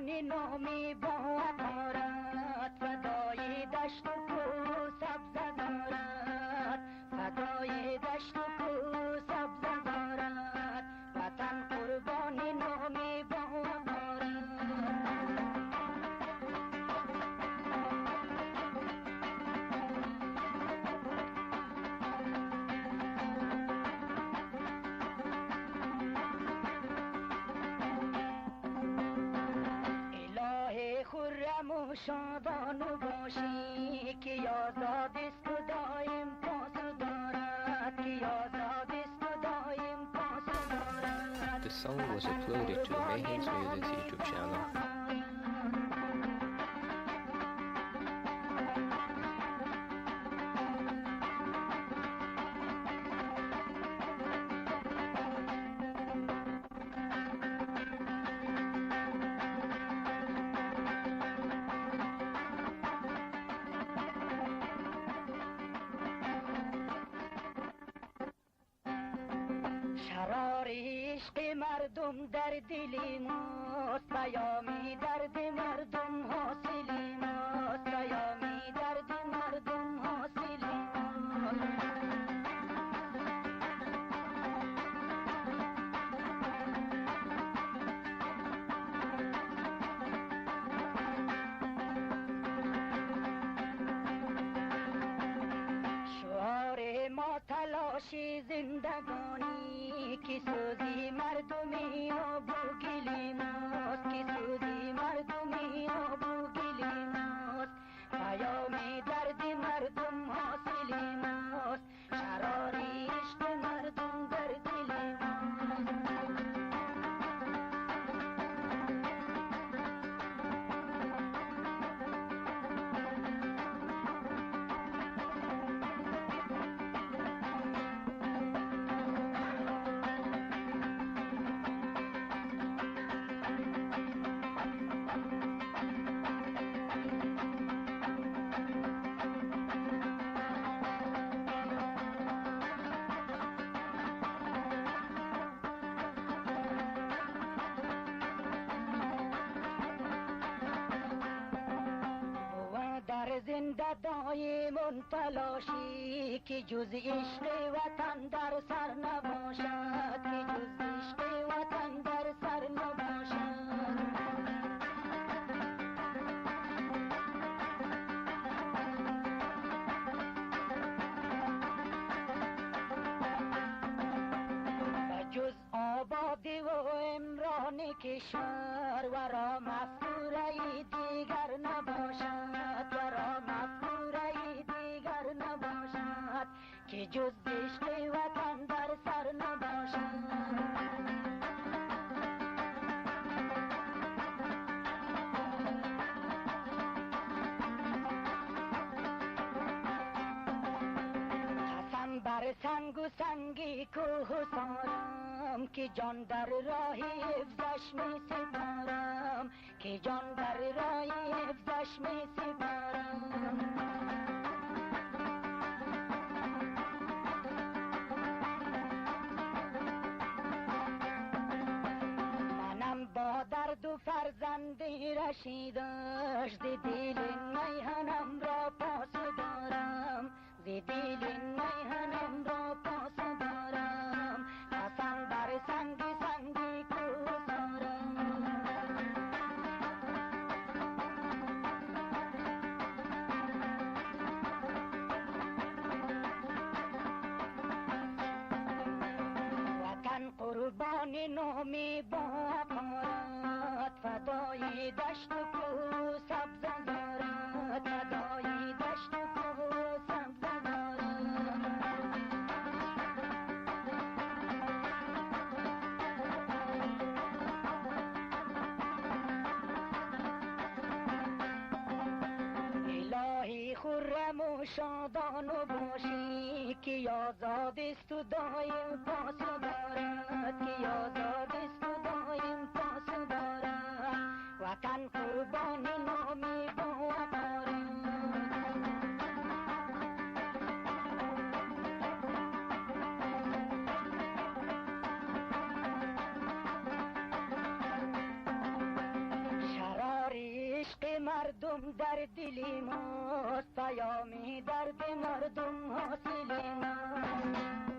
قربانی نامی با امارت، فدای دشت و کو سبز دارد، فدای دشت و کو سبز دارد، وطن قربانی نامی با امارت. خرم و شادان باشی که آزاد است و دایم پاس دارد، که آزاد است و دایم پاس دارد. The song was uploaded to Mayhem's Music's YouTube channel. شرار عشق مردم در دل ماست، پیامی درد مردم حاصل ماست، پیامی درد مردم حاصل ماست. شعار ما تلاش زندگانی، که سوزی مردمی آب و گل ماست، که سوزی مردمی آب و گل ماست، پیام درد مردم حاصل ماست، شرار عشق مردم در دل ماست. در زنده دایمون تلاشی، که جز عشق وطن در سر نباشد، که جز عشق وطن در سر نباشد. جز آبادی و عمران کشور ورا مفکوره دیگر نباشد، ورا مفکوره دیگر نباشد، که جز عشق وطن در سر نباشد. بر سنگ و سنگی کوه سارم، که جان در راهی حفظش می سپارم، که جان در راهی حفظش می سپارم. منم با درد و فرزندی رشیدش، ز دل میهنم را پاس دارم، ز دل میهنم را پاس دارم، قسم بر سنگی سنگی کوه سارم. وطن قربان نامی با امارت، فدای دشت و کو سبز دارد، فدای دشت و کو سبز دارد. الهی خرم و شادان و باشی، که آزاد است و دایم پاس دارد، که آزاد است و دایم پاس دارد، وطن قربان نامی با امارت. مردم در دلی ماست، پیام درد مردم حاصل ماست.